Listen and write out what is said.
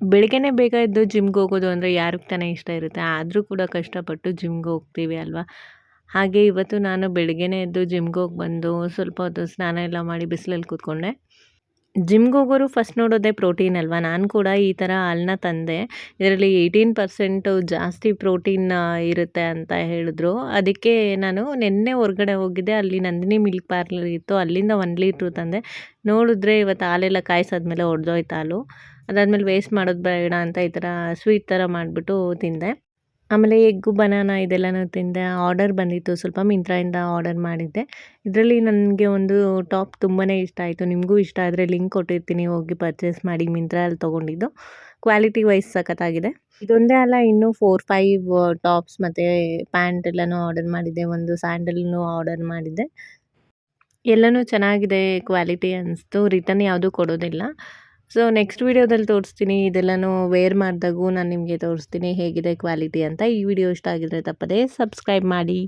ಬೆಳಗ್ಗೆನೇ ಬೇಗ ಎದ್ದು ಜಿಮ್‌ಗೆ ಹೋಗೋದು ಅಂದರೆ ಯಾರಿಗೆ ತಾನೇ ಇಷ್ಟ ಇರುತ್ತೆ. ಆದರೂ ಕೂಡ ಕಷ್ಟಪಟ್ಟು ಜಿಮ್‌ಗೆ ಹೋಗ್ತೀವಿ ಅಲ್ವಾ? ಹಾಗೆ ಇವತ್ತು ನಾನು ಬೆಳಗ್ಗೆನೇ ಎದ್ದು ಜಿಮ್‌ಗೆ ಹೋಗಿ ಬಂದು ಸ್ವಲ್ಪ ಹೊತ್ತು ಸ್ನಾನ ಎಲ್ಲ ಮಾಡಿ ಬಿಸಿಲಲ್ಲಿ ಕೂತ್ಕೊಂಡೆ. ಜಿಮ್‌ಗೆ ಹೋಗೋರು ಫಸ್ಟ್ ನೋಡೋದೇ ಪ್ರೋಟೀನ್ ಅಲ್ವಾ? ನಾನು ಕೂಡ ಈ ಥರ ಹಾಲನ್ನ ತಂದೆ. ಇದರಲ್ಲಿ 18% ಜಾಸ್ತಿ ಪ್ರೋಟೀನ್ ಇರುತ್ತೆ ಅಂತ ಹೇಳಿದ್ರು. ಅದಕ್ಕೆ ನಾನು ನಿನ್ನೆ ಹೊರಗಡೆ ಹೋಗಿದ್ದೆ. ಅಲ್ಲಿ ನಂದಿನಿ ಮಿಲ್ಕ್ ಪಾರ್ಲರ್ ಇತ್ತು. ಅಲ್ಲಿಂದ 1 ಲೀಟ್ರು ತಂದೆ. ನೋಡಿದ್ರೆ ಇವತ್ತು ಹಾಲೆಲ್ಲ ಕಾಯಿಸಾದ್ಮೇಲೆ ಒಡೆದೋಯ್ತು ಹಾಲು. ಅದಾದ್ಮೇಲೆ ವೇಸ್ಟ್ ಮಾಡೋದು ಬೇಡ ಅಂತ ಈ ಥರ ಸ್ವೀಟ್ ಥರ ಮಾಡಿಬಿಟ್ಟು ತಿಂದೆ. ಆಮೇಲೆ ಎಗ್ಗು, ಬನಾನಾ ಇದೆಲ್ಲನೂ ತಿಂದೆ. ಆರ್ಡರ್ ಬಂದಿತ್ತು ಸ್ವಲ್ಪ ಮಿಂತ್ರಾಯಿಂದ ಆರ್ಡರ್ ಮಾಡಿದ್ದೆ. ಇದರಲ್ಲಿ ನನಗೆ ಒಂದು ಟಾಪ್ ತುಂಬಾ ಇಷ್ಟ ಆಯಿತು. ನಿಮಗೂ ಇಷ್ಟ ಆದರೆ ಲಿಂಕ್ ಕೊಟ್ಟಿರ್ತೀನಿ, ಹೋಗಿ ಪರ್ಚೇಸ್ ಮಾಡಿ. ಮಿಂತ್ರಾದಲ್ಲಿ ತೊಗೊಂಡಿದ್ದು. ಕ್ವಾಲಿಟಿ ವೈಸ್ ಸಖತ್ತಾಗಿದೆ. ಇದೊಂದೇ ಅಲ್ಲ, ಇನ್ನೂ 4, 5 ಟಾಪ್ಸ್ ಮತ್ತು ಪ್ಯಾಂಟ್ ಎಲ್ಲನೂ ಆರ್ಡರ್ ಮಾಡಿದ್ದೆ. ಒಂದು ಸ್ಯಾಂಡಲ್‌ನೂ ಆರ್ಡರ್ ಮಾಡಿದ್ದೆ. ಎಲ್ಲನೂ ಚೆನ್ನಾಗಿದೆ ಕ್ವಾಲಿಟಿ ಅನಿಸ್ತು. ರಿಟರ್ನ್ ಯಾವುದೂ ಕೊಡೋದಿಲ್ಲ. ಸೊ ನೆಕ್ಸ್ಟ್ ವಿಡಿಯೋದಲ್ಲಿ ತೋರಿಸ್ತೀನಿ. ಇದೆಲ್ಲನೂ ವೇರ್ ಮಾಡಿದಾಗೂ ನಾನು ನಿಮಗೆ ತೋರಿಸ್ತೀನಿ ಹೇಗಿದೆ ಕ್ವಾಲಿಟಿ ಅಂತ. ಈ ವಿಡಿಯೋ ಇಷ್ಟ ಆಗಿದ್ರೆ ತಪ್ಪದೇ ಸಬ್ಸ್ಕ್ರೈಬ್ ಮಾಡಿ.